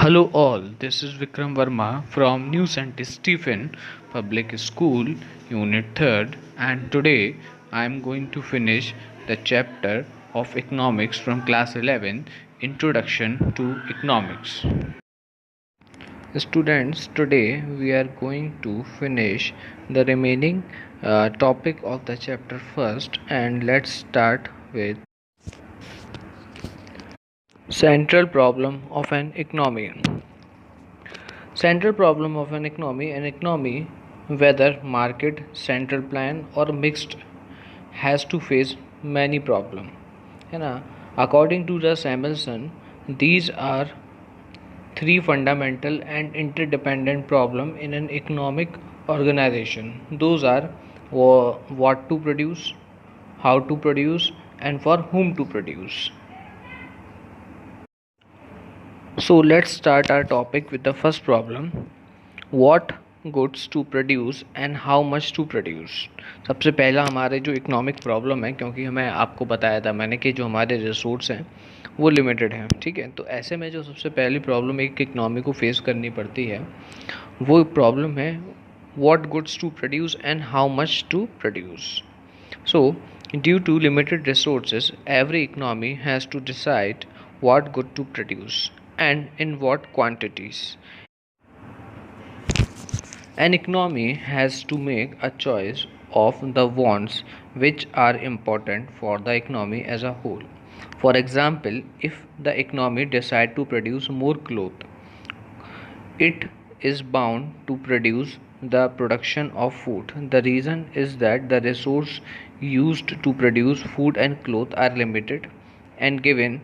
Hello all, this is Vikram Verma from New St. Stephen Public School, Unit 3rd, and today I am going to finish the chapter of Economics from Class 11, Introduction to Economics. Students, today we are going to finish the remaining topic of the chapter first, and let's start with central problem of an economy. Central problem of an economy, whether market, central plan or mixed, has to face many problem. है ना? According to the Samuelson, these are three fundamental and interdependent problem in an economic organization. Those are what to produce, how to produce, and for whom to produce. So let's start our topic with the first problem. What goods to produce and how much to produce. सबसे पहला हमारे जो economic problem है, क्योंकि हमें आपको बताया था मैंने कि जो हमारे रिसोर्स हैं वो लिमिटेड हैं, ठीक है। तो ऐसे में जो सबसे पहली प्रॉब्लम एक इकोनॉमी को फेस करनी पड़ती है वो प्रॉब्लम है what goods to produce and how much to produce. So due to limited resources, every economy has to decide what good to produce and in what quantities. An economy has to make a choice of the wants which are important for the economy as a whole. For example, if the economy decide to produce more cloth, it is bound to produce the production of food. The reason is that the resources used to produce food and cloth are limited, and given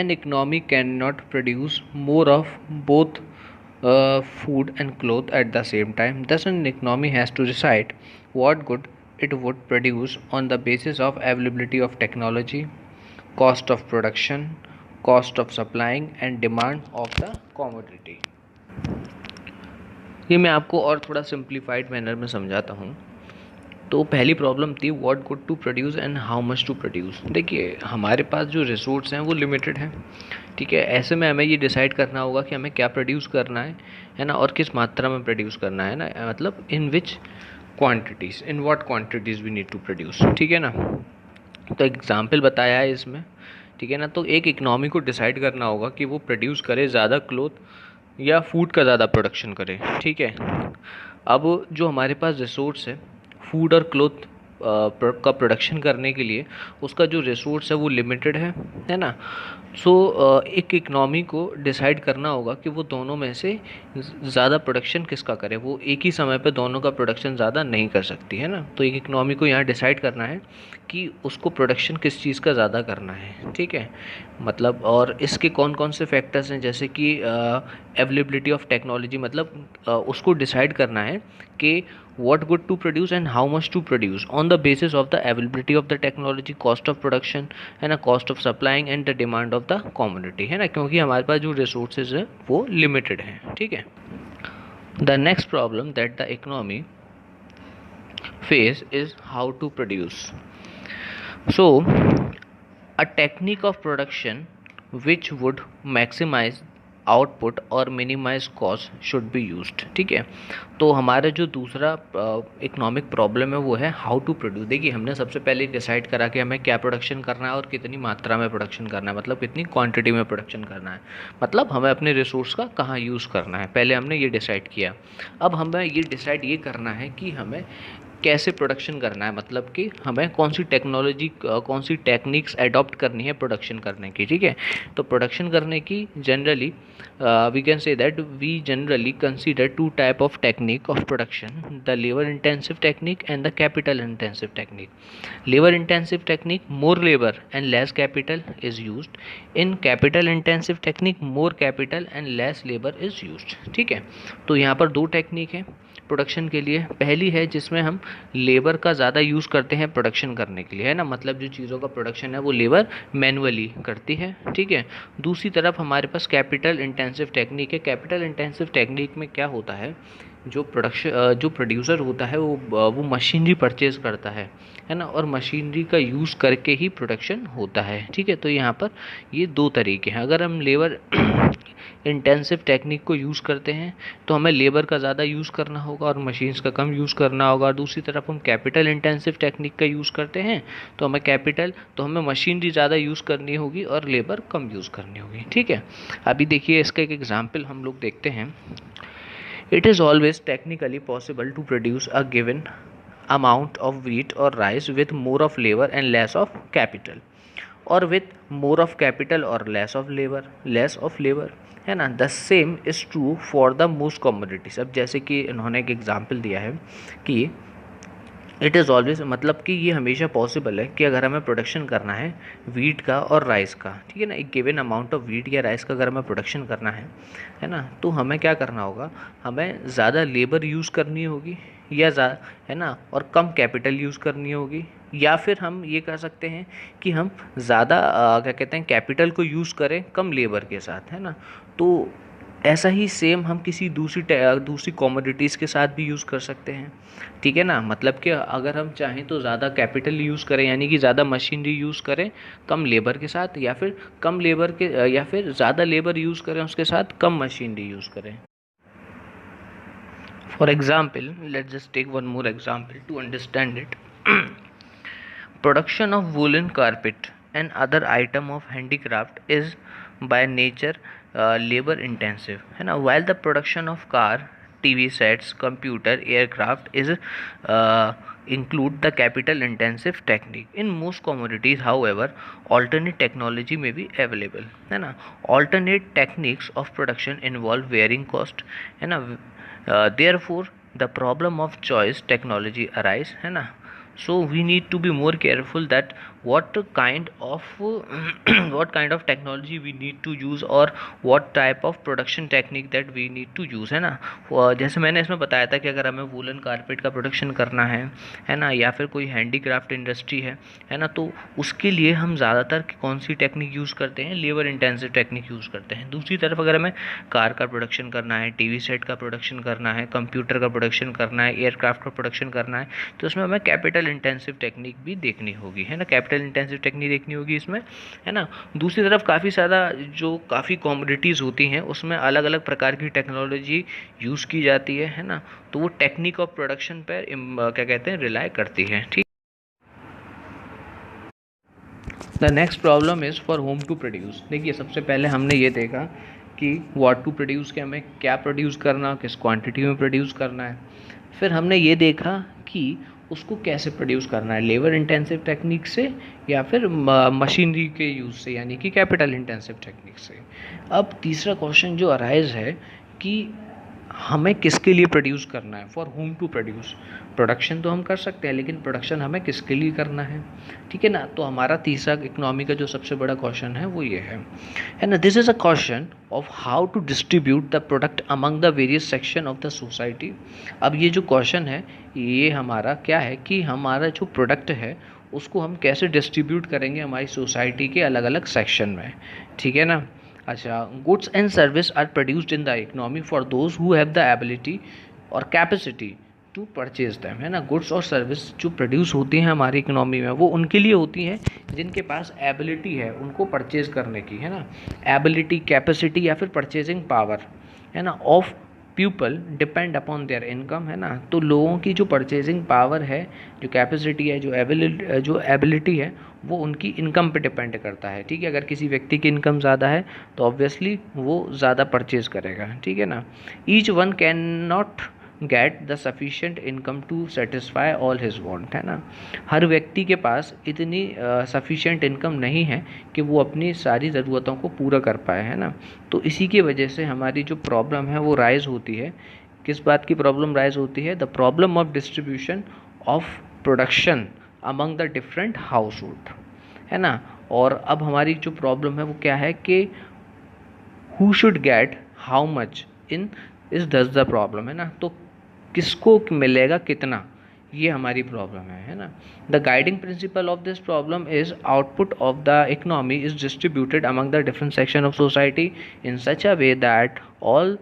an economy cannot produce more of both food and cloth at the same time. Thus, an economy has to decide what good it would produce on the basis of availability of technology, cost of production, cost of supplying, and demand of the commodity. ये मैं आपको और थोड़ा simplified manner में समझाता हूँ. तो पहली प्रॉब्लम थी what good to produce and how much to produce. देखिए हमारे पास जो रिसोर्स हैं वो लिमिटेड हैं, ठीक है. ऐसे में हमें ये डिसाइड करना होगा कि हमें क्या प्रोड्यूस करना है ना, और किस मात्रा में प्रोड्यूस करना है ना, मतलब in which quantities, in what quantities we need to produce, ठीक है ना. तो एग्जाम्पल बताया है इसमें, ठीक है ना. तो एक इकनॉमी को डिसाइड करना होगा कि वो प्रोड्यूस करे ज़्यादा क्लोथ या फूड का ज़्यादा प्रोडक्शन करे, ठीक है. अब जो हमारे पास रिसोर्स है फूड और क्लोथ का प्रोडक्शन करने के लिए, उसका जो रिसोर्स है वो लिमिटेड है ना. सो एक इकनॉमी को डिसाइड करना होगा कि वो दोनों में से ज़्यादा प्रोडक्शन किसका करे. वो एक ही समय पे दोनों का प्रोडक्शन ज़्यादा नहीं कर सकती है ना. तो एक इकनॉमी को यहाँ डिसाइड करना है कि उसको प्रोडक्शन किस चीज़ का ज़्यादा करना है, ठीक है. मतलब और इसके कौन कौन से फैक्टर्स हैं, जैसे कि अवेलेबिलिटी ऑफ टेक्नोलॉजी, मतलब उसको डिसाइड करना है कि what good to produce and how much to produce on the basis of the availability of the technology, cost of production है ना, cost of supplying and the demand of the commodity, है ना, क्योंकि हमारे पास जो resources है वो limited हैं, ठीक है. The next problem that the economy face is how to produce. So a technique of production which would maximize output और minimise cost should be used, ठीक है. तो हमारा जो दूसरा इकोनॉमिक प्रॉब्लम है वो है हाउ टू प्रोड्यूस. देखिए हमने सबसे पहले डिसाइड करा कि हमें क्या प्रोडक्शन करना है और कितनी मात्रा में प्रोडक्शन करना है, मतलब कितनी क्वांटिटी में प्रोडक्शन करना है, मतलब हमें अपने रिसोर्स का कहाँ यूज़ करना है, पहले हमने ये डिसाइड किया. अब हमें ये डिसाइड ये करना है कि हमें कैसे प्रोडक्शन करना है, मतलब कि हमें कौन सी टेक्नोलॉजी, कौन सी टेक्निक्स अडॉप्ट करनी है प्रोडक्शन करने की, ठीक है. तो प्रोडक्शन करने की generally we can say that we generally consider two type of technique of production, the labor intensive technique and the capital intensive technique. Labor intensive technique, more labor and less capital is used. In capital intensive technique, more capital and less labor is used, ठीक है. तो यहाँ पर दो technique है production के लिए. पहली है जिसमें हम लेबर का ज़्यादा यूज़ करते हैं प्रोडक्शन करने के लिए, है ना, मतलब जो चीज़ों का प्रोडक्शन है वो लेबर मैनुअली करती है, ठीक है. दूसरी तरफ हमारे पास कैपिटल इंटेंसिव टेक्निक है. कैपिटल इंटेंसिव टेक्निक में क्या होता है, जो प्रोड्यूसर होता है वो मशीनरी परचेज करता है ना, और मशीनरी का यूज़ करके ही प्रोडक्शन होता है, ठीक है. तो यहाँ पर ये दो तरीके हैं. अगर हम लेबर इंटेंसिव टेक्निक को यूज़ करते हैं तो हमें लेबर का ज़्यादा यूज़ करना होगा और मशीन्स का कम यूज़ करना होगा। और दूसरी तरफ हम कैपिटल इंटेंसिव टेक्निक का यूज़ करते हैं तो हमें मशीनरी ज़्यादा यूज़ करनी होगी और लेबर कम यूज़ करनी होगी। ठीक है, अभी देखिए इसका एक एग्जाम्पल हम लोग देखते हैं। It is always technically possible to produce a given amount of wheat or rice with more of labor and less of capital, और with more of capital और less of labor, है ना। The same is true for the most commodities. अब जैसे कि इन्होंने एक example दिया है कि इट इज़ ऑलवेज, मतलब कि ये हमेशा पॉसिबल है कि अगर हमें प्रोडक्शन करना है वीट का और राइस का, ठीक है ना, एक गिवन अमाउंट ऑफ वीट या राइस का अगर हमें प्रोडक्शन करना है ना, तो हमें क्या करना होगा, हमें ज़्यादा लेबर यूज़ करनी होगी है ना, और कम कैपिटल यूज़ करनी होगी, या फिर हम ये कह सकते हैं कि हम ज़्यादा क्या कहते हैं कैपिटल को यूज़ करें कम लेबर के साथ, है ना। तो ऐसा ही सेम हम किसी दूसरी कॉमोडिटीज़ के साथ भी यूज़ कर सकते हैं, ठीक है ना। मतलब कि अगर हम चाहें तो ज़्यादा कैपिटल यूज़ करें, यानी कि ज़्यादा मशीनरी यूज़ करें कम लेबर के साथ, या फिर या फिर ज़्यादा लेबर यूज़ करें उसके साथ कम मशीनरी यूज़ करें। For example, let's just take one more example to understand it. Production of woolen carpet and other item of handicraft is by nature labor intensive, है ना, while the production of car, TV sets, computer, aircraft is include the capital intensive technique. In most commodities, however, alternate technology may be available, है ना। Alternate techniques of production involve varying cost, है ना। Therefore the problem of choice technology arise, है ना। So we need to be more careful that what kind of what kind of technology we need to use or what type of production technique that we need to use, है ना। जैसे मैंने इसमें बताया था कि अगर हमें वूलन कारपेट का प्रोडक्शन करना है ना, या फिर कोई हैंडीक्राफ्ट इंडस्ट्री है ना, तो उसके लिए हम ज़्यादातर कौन सी टेक्निक यूज़ करते हैं, लेबर इंटेंसिव टेक्निक यूज़ करते हैं। दूसरी तरफ अगर हमें कार का प्रोडक्शन करना है, टीवी सेट का प्रोडक्शन करना है, कंप्यूटर का प्रोडक्शन करना है, एयरक्राफ्ट का प्रोडक्शन करना है, तो उसमें हमें कैपिटल इंटेंसिव टेक्निक भी देखनी होगी, है ना। कैपिटल इंटेंसिव टेक्निक देखनी होगी इसमें, है ना। दूसरी तरफ काफ़ी कॉमोडिटीज़ होती हैं उसमें अलग अलग प्रकार की टेक्नोलॉजी यूज़ की जाती है ना, तो वो टेक्निक ऑफ प्रोडक्शन पर क्या कहते हैं रिलाई करती है। ठीक, the next problem is for whom to produce. देखिए सबसे पहले हमने ये देखा कि व्हाट टू प्रोड्यूस के हमें क्या प्रोड्यूस करना, किस क्वांटिटी में प्रोड्यूस करना है। फिर हमने ये देखा कि उसको कैसे प्रोड्यूस करना है, लेबर इंटेंसिव टेक्निक से या फिर मशीनरी के यूज़ से, यानी कि कैपिटल इंटेंसिव टेक्निक से। अब तीसरा क्वेश्चन जो अराइज है कि हमें किसके लिए प्रोड्यूस करना है, for whom to produce. Production तो हम कर सकते हैं लेकिन प्रोडक्शन हमें किसके लिए करना है, ठीक है ना। तो हमारा तीसरा इकोनॉमी का जो सबसे बड़ा क्वेश्चन है वो ये है ना। This is a question of how to distribute the product among the various section of the society. अब ये जो क्वेश्चन है ये हमारा क्या है कि हमारा जो प्रोडक्ट है उसको हम कैसे डिस्ट्रीब्यूट करेंगे हमारी सोसाइटी के अलग अलग सेक्शन में, ठीक है ना। अच्छा, goods and service are produced in the economy for those who have the ability और कैपेसिटी टू परचेज दैम, है ना। गुड्स और सर्विस जो प्रोड्यूस होती हैं हमारी इकोनॉमी में वो उनके लिए होती हैं जिनके पास एबिलिटी है उनको परचेज करने की, है ना। एबिलिटी, कैपेसिटी या फिर परचेजिंग पावर, है ना, of people depend upon their income, है ना। तो लोगों की जो परचेजिंग पावर है, जो कैपेसिटी है, जो एबिलिटी है, वो उनकी इनकम पे डिपेंड करता है, ठीक है। अगर किसी व्यक्ति की इनकम ज़्यादा है तो ऑब्वियसली वो ज़्यादा परचेज करेगा, ठीक है ना। Each one can not get the sufficient income to satisfy all his want, है ना। हर व्यक्ति के पास इतनी सफिशेंट इनकम नहीं है कि वो अपनी सारी ज़रूरतों को पूरा कर पाए, है ना। तो इसी की वजह से हमारी जो प्रॉब्लम है वो राइज होती है। किस बात की प्रॉब्लम राइज होती है? The problem of distribution of production among the different house hold, है ना। और अब हमारी जो प्रॉब्लम है वो क्या है कि who should get how much in is दस द प्रॉब्लम, है ना। तो किसको मिलेगा कितना, ये हमारी प्रॉब्लम है ना। The guiding principle of this problem is output of the economy is distributed among the different section of society in such a way that all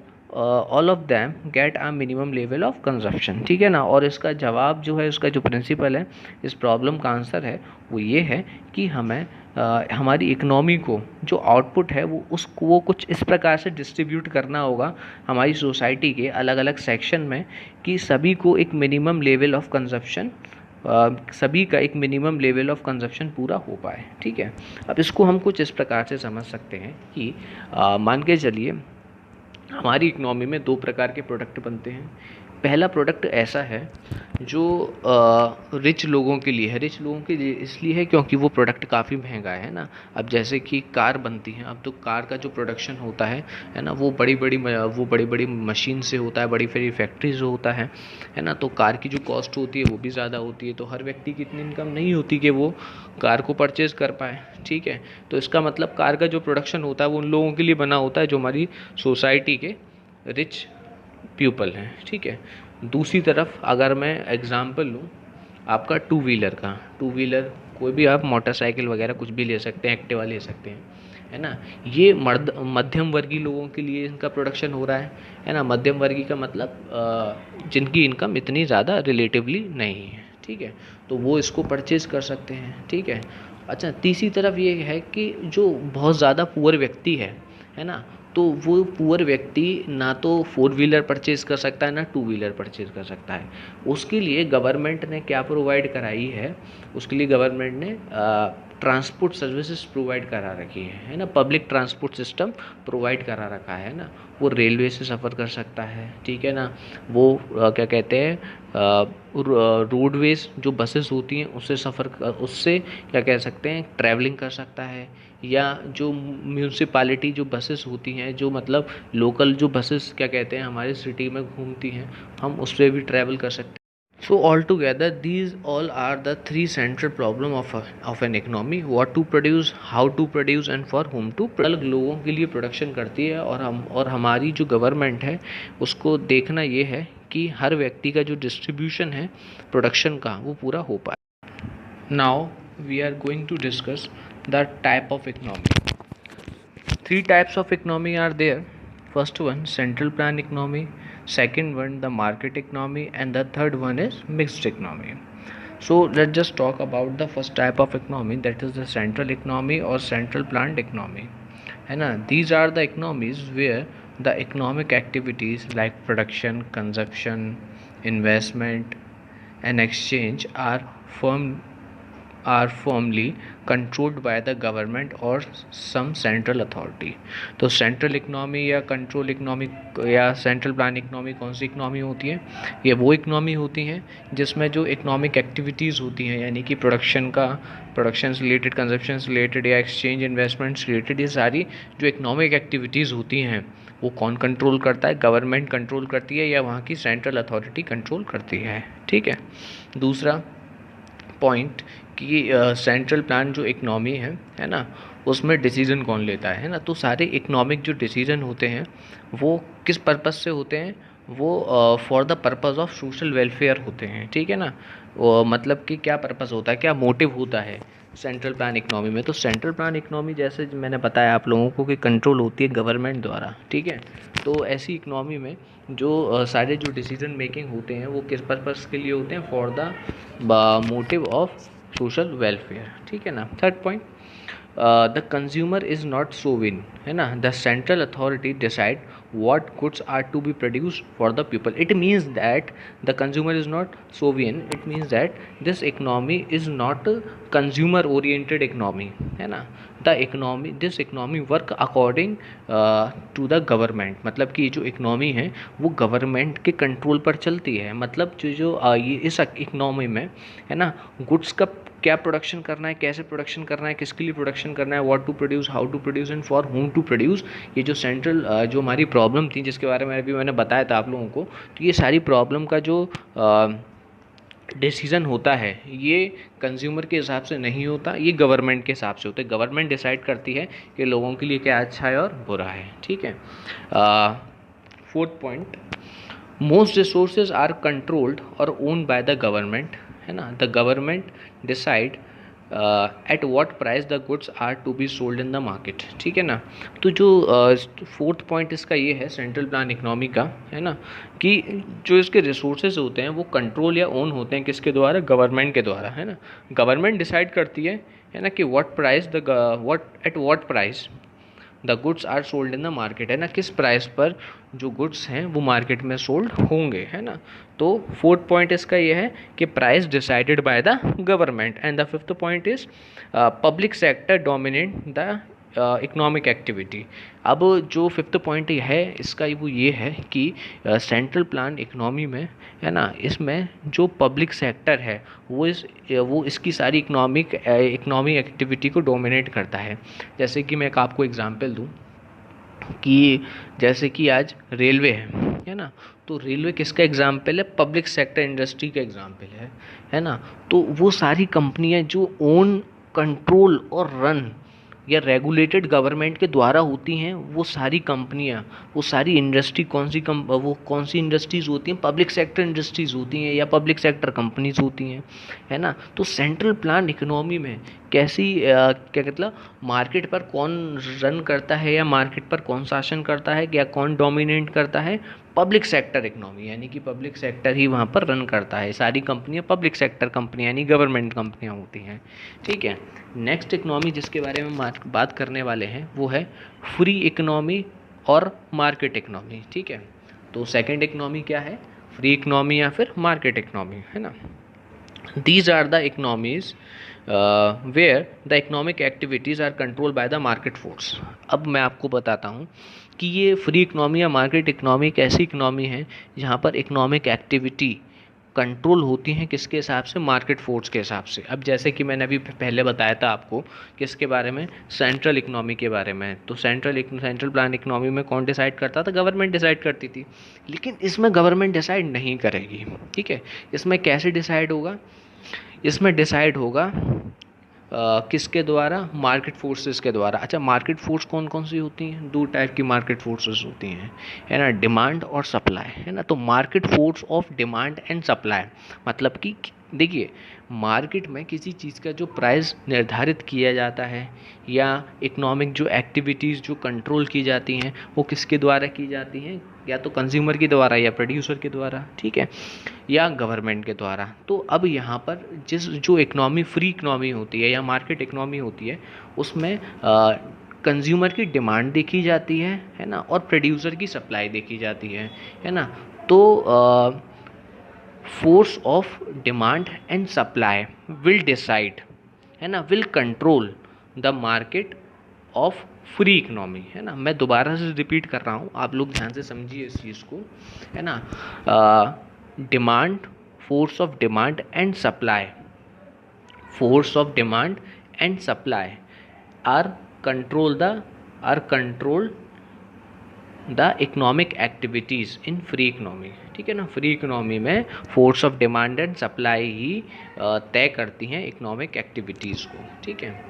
of them get a minimum level of consumption, ठीक है ना। और इसका जवाब जो है, उसका जो प्रिंसिपल है, इस प्रॉब्लम का आंसर है वो ये है कि हमें हमारी इकोनॉमी को जो आउटपुट है वो कुछ इस प्रकार से डिस्ट्रीब्यूट करना होगा हमारी सोसाइटी के अलग अलग सेक्शन में कि सभी को एक मिनिमम लेवल ऑफ कंजप्शन सभी का एक मिनिमम लेवल ऑफ कंजप्शन पूरा हो पाए। ठीक है, अब इसको हम कुछ इस प्रकार से समझ सकते हैं कि मान के चलिए हमारी इकोनॉमी में दो प्रकार के प्रोडक्ट बनते हैं। पहला प्रोडक्ट ऐसा है जो रिच लोगों के लिए है। रिच लोगों के लिए इसलिए है क्योंकि वो प्रोडक्ट काफ़ी महंगा है ना। अब जैसे कि कार बनती है, अब तो कार का जो प्रोडक्शन होता है ना, वो बड़ी बड़ी मशीन से होता है, बड़ी बड़ी फैक्ट्री से होता है ना। तो कार की जो कॉस्ट होती है वो भी ज़्यादा होती है, तो हर व्यक्ति की इतनी इनकम नहीं होती कि वो कार को परचेज़ कर पाए। ठीक है, तो इसका मतलब कार का जो प्रोडक्शन होता है वो उन लोगों के लिए बना होता है जो हमारी सोसाइटी के रिच पीपल हैं। ठीक है, दूसरी तरफ अगर मैं एग्जांपल लूँ आपका टू व्हीलर कोई भी आप मोटरसाइकिल वगैरह कुछ भी ले सकते हैं, एक्टिवा ले सकते हैं, है ना। ये मध्यम वर्गीय लोगों के लिए इनका प्रोडक्शन हो रहा है ना। मध्यम वर्गीय का मतलब जिनकी इनकम इतनी ज़्यादा रिलेटिवली नहीं है। ठीक है, तो वो इसको परचेज़ कर सकते हैं। ठीक है, अच्छा, तीसरी तरफ ये है कि जो बहुत ज़्यादा पुअर व्यक्ति है ना, तो वो पुअर व्यक्ति ना तो फोर व्हीलर परचेज़ कर सकता है ना टू व्हीलर परचेज़ कर सकता है। उसके लिए गवर्नमेंट ने क्या प्रोवाइड कराई है, उसके लिए गवर्नमेंट ने ट्रांसपोर्ट सर्विसेज प्रोवाइड करा रखी है ना। पब्लिक ट्रांसपोर्ट सिस्टम प्रोवाइड करा रखा है ना। वो रेलवे से सफ़र कर सकता है, ठीक है ना। वो क्या कहते हैं, रोडवेज जो बसेस होती हैं उससे क्या कह सकते हैं, ट्रैवलिंग कर सकता है। या जो म्यूनसिपालिटी जो बसेस होती हैं, जो मतलब लोकल जो बसेस क्या कहते हैं हमारे सिटी में घूमती हैं, हम उस पर भी ट्रैवल कर सकते हैं। So altogether, these all are the three central problem of an economy: what to produce, how to produce, and for whom to produce. अलग लोगों के लिए प्रोडक्शन करती है और हमारी जो गवर्नमेंट है उसको देखना ये है कि हर व्यक्ति का जो डिस्ट्रीब्यूशन है प्रोडक्शन का वो पूरा हो पाए। Now we are going to discuss the type of economy. Three types of economy are there. First one, central plan economy. Second one, the market economy, and the third one is mixed economy. So let's just talk about the first type of economy, that is the central economy or central planned economy. है ना, these are the economies where the economic activities like production, consumption, investment, and exchange are firmly controlled by the government or some central authority. तो central economy या control economy या central plan economy कौन सी economy होती है? ये वो economy होती हैं जिसमें जो इकोनॉमिक एक्टिविटीज़ होती हैं, यानी कि प्रोडक्शन से रिलेटेड, कंजप्शन से रिलेटेड या एक्सचेंज इन्वेस्टमेंट से रिलेटेड, ये सारी जो इकोनॉमिक एक्टिविटीज़ होती हैं वो कौन कंट्रोल करता है? गवर्नमेंट कंट्रोल करती है या वहाँ की सेंट्रल अथॉरिटी कंट्रोल करती है। ठीक है, दूसरा पॉइंट कि सेंट्रल प्लान जो इकनॉमी है ना, उसमें डिसीजन कौन लेता है ना। तो सारे इकोनॉमिक जो डिसीजन होते हैं वो किस पर्पस से होते हैं? वो for the purpose of social welfare होते हैं। ठीक है ना, मतलब कि क्या पर्पस होता है, क्या मोटिव होता है सेंट्रल प्लान इकनॉमी में? तो सेंट्रल प्लान इकनॉमी जैसे मैंने बताया आप लोगों को कि कंट्रोल होती है गवर्नमेंट द्वारा। ठीक है, तो ऐसी इकनॉमी में जो सारे जो डिसीजन मेकिंग होते हैं वो किस पर्पस के लिए होते हैं? For the motive of social welfare. ठीक है ना। Third point, the consumer is not Sovin, है ना। The central authority decide what goods are to be produced for the people. It means that the consumer is not sovereign. It means that this economy is not a consumer oriented economy, है ना। this economy work according to the government. मतलब कि जो economy है वो government के control पर चलती है। मतलब ये इस इकोनॉमी में है ना, गुड्स का क्या प्रोडक्शन करना है, कैसे प्रोडक्शन करना है, किसके लिए प्रोडक्शन करना है, what to produce, how to produce and for whom to produce, ये जो सेंट्रल जो हमारी प्रॉब्लम थी जिसके बारे में अभी मैंने बताया था आप लोगों को, तो ये सारी प्रॉब्लम का जो डिसीज़न होता है ये कंज्यूमर के हिसाब से नहीं होता, ये गवर्नमेंट के हिसाब से होता है। गवर्नमेंट डिसाइड करती है कि लोगों के लिए क्या अच्छा है और बुरा है। ठीक है। Fourth point, most resources are controlled और ओन्ड बाय द गवर्नमेंट, है ना। The government decide at what price the goods are to be sold in the market, ठीक है ना। तो जो फोर्थ पॉइंट इसका ये है सेंट्रल प्लान इकोनॉमी का, है ना, कि जो इसके रिसोर्सेज होते हैं वो कंट्रोल या ओन होते हैं किसके द्वारा, गवर्नमेंट के द्वारा, है ना। गवर्नमेंट डिसाइड करती है ना, कि what price what price the goods are sold in the market, है ना, किस प्राइस पर जो गुड्स हैं वो मार्केट में सोल्ड होंगे, है ना। तो फोर्थ पॉइंट इसका ये है कि price decided by the government. And the fifth point is public sector dominate the economic activity. अब जो फिफ्थ पॉइंट है इसका वो ये है कि सेंट्रल प्लान इकोनॉमी में, है ना, इसमें जो पब्लिक सेक्टर है वो इसकी सारी इकोनॉमिक एक्टिविटी को डोमिनेट करता है। जैसे कि मैं एक आपको एग्जांपल दूं कि जैसे कि आज रेलवे है ना, तो रेलवे किसका एग्जाम्पल है, पब्लिक सेक्टर इंडस्ट्री का एग्जाम्पल है ना। तो वो सारी कंपनियां जो ओन, कंट्रोल और रन या रेगुलेटेड गवर्नमेंट के द्वारा होती हैं, वो सारी कंपनियां, वो सारी इंडस्ट्री वो कौन सी इंडस्ट्रीज होती हैं, पब्लिक सेक्टर इंडस्ट्रीज होती हैं या पब्लिक सेक्टर कंपनीज होती हैं, है ना। तो सेंट्रल प्लान इकोनॉमी में कैसी क्या मतलब मार्केट पर कौन रन करता है या मार्केट पर कौन शासन करता है या कौन डोमिनेट करता है, पब्लिक सेक्टर इकोनॉमी, यानी कि पब्लिक सेक्टर ही वहाँ पर रन करता है। सारी कंपनियाँ पब्लिक सेक्टर कंपनियाँ यानी गवर्नमेंट कंपनियाँ होती हैं, ठीक है। नेक्स्ट इकोनॉमी जिसके बारे में बात करने वाले हैं वो है फ्री इकोनॉमी और मार्केट इकोनॉमी, ठीक है। तो सेकंड इकोनॉमी क्या है, फ्री इकोनॉमी या फिर मार्केट इकोनॉमी, है ना। These are the economies where the economic activities are controlled by the market force। अब मैं आपको बताता हूँ कि ये फ्री इकोनॉमी या मार्केट इकोनॉमी एक ऐसी इकोनॉमी है जहाँ पर इकोनॉमिक एक्टिविटी कंट्रोल होती हैं किसके हिसाब से, मार्केट फोर्स के हिसाब से। अब जैसे कि मैंने अभी पहले बताया था आपको किसके बारे में, सेंट्रल इकोनॉमी के बारे में। तो सेंट्रल प्लान इकोनॉमी में कौन डिसाइड करता था, गवर्नमेंट डिसाइड करती थी। लेकिन इसमें गवर्नमेंट डिसाइड नहीं करेगी, ठीक है। इसमें कैसे डिसाइड होगा, इसमें डिसाइड होगा किसके द्वारा, मार्केट फोर्सेस के द्वारा। अच्छा, मार्केट फोर्स कौन कौन सी होती हैं, दो टाइप की मार्केट फोर्सेस होती हैं, है ना, डिमांड और सप्लाई, है ना। तो market force of demand and supply मतलब कि देखिए, मार्केट में किसी चीज़ का जो प्राइस निर्धारित किया जाता है या इकोनॉमिक जो एक्टिविटीज़ जो कंट्रोल की जाती हैं वो किसके द्वारा की जाती हैं, या तो कंज्यूमर के द्वारा या प्रोड्यूसर के द्वारा, ठीक है, या गवर्नमेंट के द्वारा। तो अब यहाँ पर जो इकोनॉमी फ्री इकोनॉमी होती है या मार्केट इकोनॉमी होती है उसमें कंज्यूमर की डिमांड देखी जाती है ना, और प्रोड्यूसर की सप्लाई देखी जाती है ना। तो force of demand and supply will decide, है ना, will control the market of free economy, है ना। मैं दोबारा से रिपीट कर रहा हूँ, आप लोग ध्यान से समझिए इस चीज़ को, है ना। Demand, force of demand and supply, force of demand and supply are controlled the economic activities in free economy, ठीक है ना। फ्री इकोनॉमी में force of demand and supply ही तय करती हैं इकोनॉमिक एक्टिविटीज़ को, ठीक है।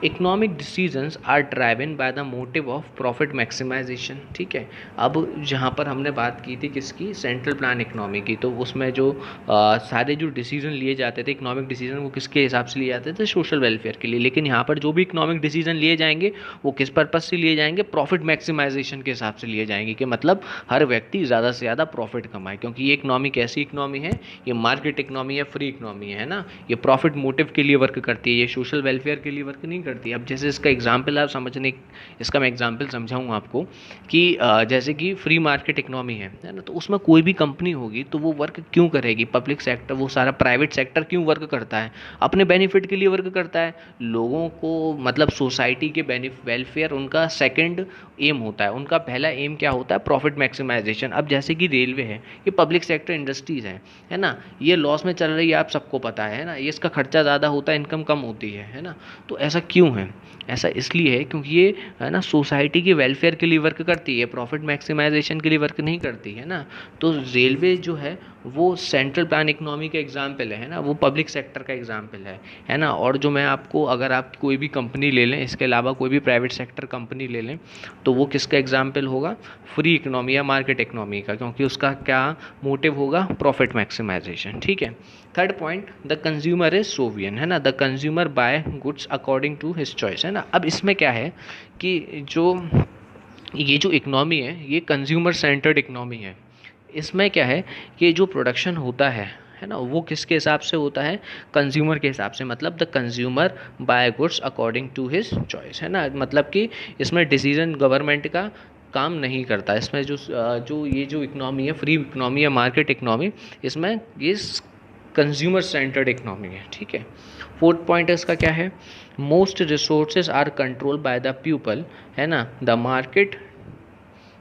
Economic decisions are driven by the motive of profit maximisation, ठीक है। अब जहाँ पर हमने बात की थी किसकी, सेंट्रल प्लान इकोनॉमी की, तो उसमें जो सारे जो डिसीजन लिए जाते थे इकोनॉमिक डिसीजन वो किसके हिसाब से लिए जाते थे, सोशल वेलफेयर के लिए। लेकिन यहाँ पर जो भी इकोनॉमिक डिसीजन लिए जाएंगे वो किस पर्पज़ से लिए जाएंगे, प्रॉफिट मैक्सिमाइजेशन के हिसाब से लिए जाएंगे, कि मतलब हर व्यक्ति ज़्यादा से ज़्यादा प्रॉफिट कमाए। क्योंकि ये इकोनॉमी कैसी इकोनॉमी है, ये मार्केट इकोनॉमी या फ्री इकोनॉमी है ना, ये प्रॉफिट मोटिव के लिए वर्क करती है, ये सोशल वेलफेयर के लिए वर्क नहीं करती। अब जैसे इसका एग्जाम्पल आप समझने, इसका मैं एग्जाम्पल समझाऊँ आपको कि जैसे कि फ्री मार्केट इकोनॉमी है ना, तो उसमें कोई भी कंपनी होगी तो वो वर्क क्यों करेगी, पब्लिक सेक्टर, वो सारा प्राइवेट सेक्टर क्यों वर्क करता है, अपने बेनिफिट के लिए वर्क करता है, लोगों को मतलब सोसाइटी के वेलफेयर उनका सेकंड एम होता है, उनका पहला एम क्या होता है, प्रॉफिट मैक्सिमाइजेशन। अब जैसे कि रेलवे है, ये पब्लिक सेक्टर इंडस्ट्रीज है ना, ये लॉस में चल रही है, आप सबको पता है ना, ये इसका खर्चा ज़्यादा होता है, इनकम कम होती है ना। तो ऐसा क्यों है? ऐसा इसलिए है क्योंकि ये है ना सोसाइटी के वेलफेयर के लिए वर्क करती है, प्रॉफिट मैक्सिमाइजेशन के लिए वर्क नहीं करती है ना। तो रेलवे जो है वो सेंट्रल प्लान इकोनॉमी का एग्जाम्पल है ना, वो पब्लिक सेक्टर का एग्जाम्पल है ना। और जो मैं आपको, अगर आप कोई भी कंपनी ले लें, इसके अलावा कोई भी प्राइवेट सेक्टर कंपनी ले लें, तो वो किसका एग्जाम्पल होगा? फ्री इकोनॉमी या मार्केट इकोनॉमी का, क्योंकि उसका क्या मोटिव होगा? Profit maximisation. ठीक है। Third point, the consumer is सोवियन, है ना, the consumer buy goods according to his choice, है ना। अब इसमें क्या है कि ये जो इकोनॉमी है ये कंज्यूमर सेंटर्ड इकोनॉमी है। इसमें क्या है कि जो प्रोडक्शन होता है ना, वो किसके हिसाब से होता है? कंज्यूमर के हिसाब से। मतलब the consumer buy goods according to his choice, है ना। मतलब कि इसमें डिसीजन गवर्नमेंट का काम नहीं करता। इसमें ये जो इकोनॉमी है, फ्री इकोनॉमी या मार्केट इकोनॉमी, इसमें ये कंज्यूमर सेंटर्ड इकोनॉमी है। ठीक है। फोर्थ पॉइंट इसका क्या है? Most resources are controlled by the people, है ना, the market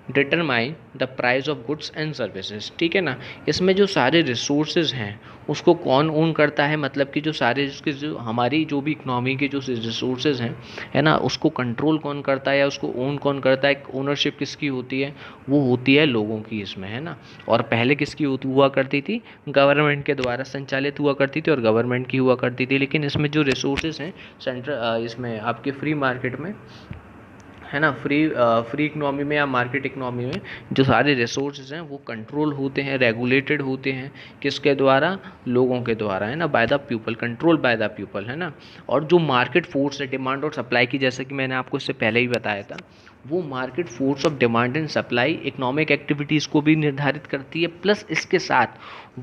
determine the price of goods and services. ठीक है ना। इसमें जो सारे रिसोर्सेज हैं उसको कौन ओन करता है? मतलब कि जो सारे उसके जो हमारी जो भी इकोनॉमी के जो रिसोर्सेज हैं, है ना, उसको कंट्रोल कौन करता है या उसको ओन कौन करता है? ओनरशिप किसकी होती है? वो होती है लोगों की इसमें, है ना। और पहले किसकी हुआ करती थी? गवर्नमेंट के द्वारा संचालित हुआ करती थी और गवर्नमेंट की हुआ करती थी। लेकिन इसमें जो रिसोर्सेज हैं इसमें आपके फ्री मार्केट में, है ना, फ्री इकोनॉमी में या मार्केट इकोनॉमी में जो सारे रिसोर्सेज हैं वो कंट्रोल होते हैं, रेगुलेटेड होते हैं, किसके द्वारा? लोगों के द्वारा, है ना, bye the people, control by the people, है ना। और जो मार्केट फोर्स है डिमांड और सप्लाई की, जैसे कि मैंने आपको इससे पहले ही बताया था, वो market force of demand and supply economic activities को भी निर्धारित करती है, प्लस इसके साथ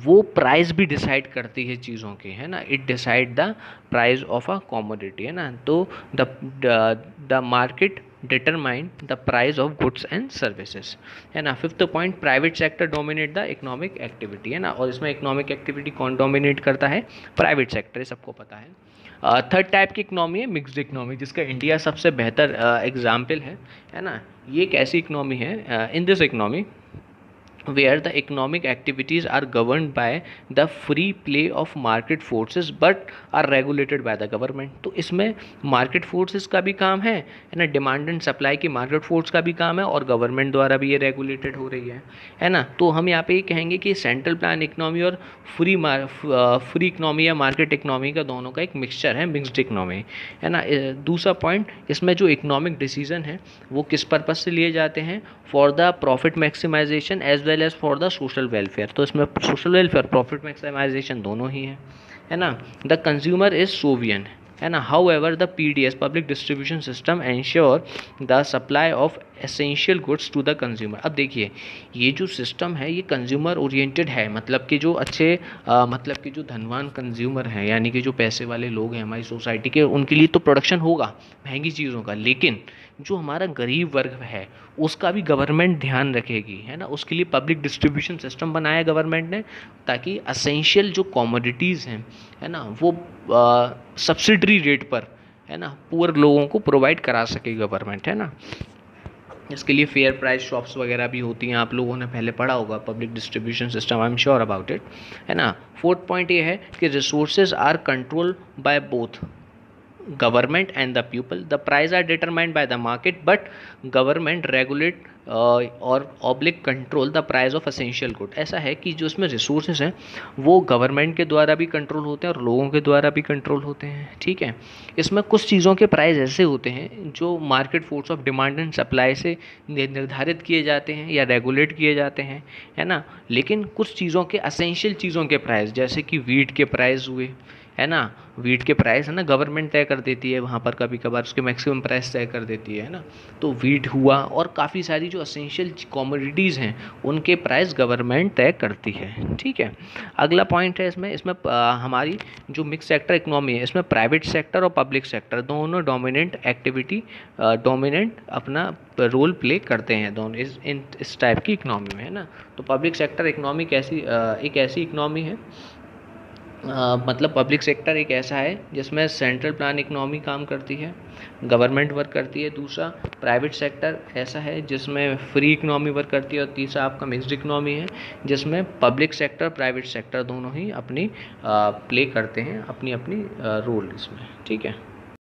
वो प्राइस भी डिसाइड करती है चीज़ों के, है ना। It decide the price of a commodity, है ना। तो the market determine the price of goods and services, है ना। Fifth point, private sector dominate the economic activity, है ना। और इसमें इकोनॉमिक एक्टिविटी कौन डोमिनेट करता है? प्राइवेट सेक्टर, ये सबको पता है। थर्ड टाइप की इकोनॉमी है मिक्स्ड इकोनॉमी, जिसका इंडिया सबसे बेहतर एग्जाम्पल है ना। ये एक ऐसी इकोनॉमी है, in this economy where the economic activities are governed by the free play of market forces but are regulated by the government। तो इसमें मार्केट फोर्सेस का भी काम है ना, डिमांड एंड सप्लाई की मार्केट फोर्स का भी काम है, और गवर्नमेंट द्वारा भी ये रेगुलेटेड हो रही है ना। तो हम यहाँ पे ये कहेंगे कि सेंट्रल प्लान इकोनॉमी और फ्री इकोनॉमी या मार्केट इकोनॉमी का दोनों का एक मिक्सचर है, मिक्स्ड इकोनॉमी, है ना। दूसरा पॉइंट, इसमें जो इकोनॉमिक डिसीजन है वो किस पर्पज से लिए जाते हैं? For the profit maximization as well as for the social welfare. तो इसमें सोशल वेलफेयर, प्रॉफिट मैक्सिमाइजेशन दोनों ही है ना। द कंज्यूमर इज सोवियन, है ना। However the PDS public distribution system ensure the supply of essential goods to the consumer. अब देखिए, ये जो सिस्टम है ये कंज्यूमर ओरिएंटेड है, मतलब कि जो अच्छे मतलब कि जो धनवान कंज्यूमर हैं, यानी कि जो पैसे वाले लोग हैं हमारी सोसाइटी के, उनके लिए तो प्रोडक्शन होगा महंगी चीज़ों का, लेकिन जो हमारा गरीब वर्ग है उसका भी गवर्नमेंट ध्यान रखेगी, है ना। उसके लिए पब्लिक डिस्ट्रीब्यूशन सिस्टम बनाया गवर्नमेंट ने, ताकि असेंशियल जो कॉमोडिटीज़ हैं, है ना, वो सब्सिडरी रेट पर, है ना, पुअर लोगों को प्रोवाइड करा सके गवर्नमेंट, है ना। इसके लिए फेयर प्राइस शॉप्स वगैरह भी होती हैं, आप लोगों ने पहले पढ़ा होगा public distribution system, I am sure about it, है ना। फोर्थ पॉइंट ये है कि resources are control by both government and the people, the price are determined by the market but government regulate और oblique control the price of essential good. ऐसा है कि जो इसमें रिसोर्सेज हैं वो गवर्नमेंट के द्वारा भी कंट्रोल होते हैं और लोगों के द्वारा भी कंट्रोल होते हैं। ठीक है। इसमें कुछ चीज़ों के प्राइस ऐसे होते हैं जो market force of demand and supply से निर्धारित किए जाते हैं या रेगुलेट किए जाते हैं, है ना। लेकिन कुछ चीज़ों के, असेंशियल चीज़ों के प्राइस, जैसे कि वीट के प्राइस हुए, है ना, वीट के प्राइस, है ना, गवर्नमेंट तय कर देती है, वहाँ पर कभी कभार उसके मैक्सिमम प्राइस तय कर देती है ना। तो वीट हुआ और काफ़ी सारी जो असेंशियल कॉमोडिटीज़ हैं उनके प्राइस गवर्नमेंट तय करती है। ठीक है। अगला पॉइंट है इसमें हमारी जो मिक्स सेक्टर इकोनॉमी है, इसमें प्राइवेट सेक्टर और पब्लिक सेक्टर दोनों डोमिनेंट अपना रोल प्ले करते हैं दोनों इस टाइप की इकोनॉमी में, है ना। तो पब्लिक सेक्टर इकोनॉमी एक ऐसी इकोनॉमी है, मतलब पब्लिक सेक्टर एक ऐसा है जिसमें सेंट्रल प्लान इकोनॉमी काम करती है, गवर्नमेंट वर्क करती है। दूसरा प्राइवेट सेक्टर ऐसा है जिसमें फ्री इकोनॉमी वर्क करती है। और तीसरा आपका मिक्स्ड इकोनॉमी है जिसमें पब्लिक सेक्टर प्राइवेट सेक्टर दोनों ही अपनी प्ले करते हैं अपनी अपनी रोल इसमें। ठीक है।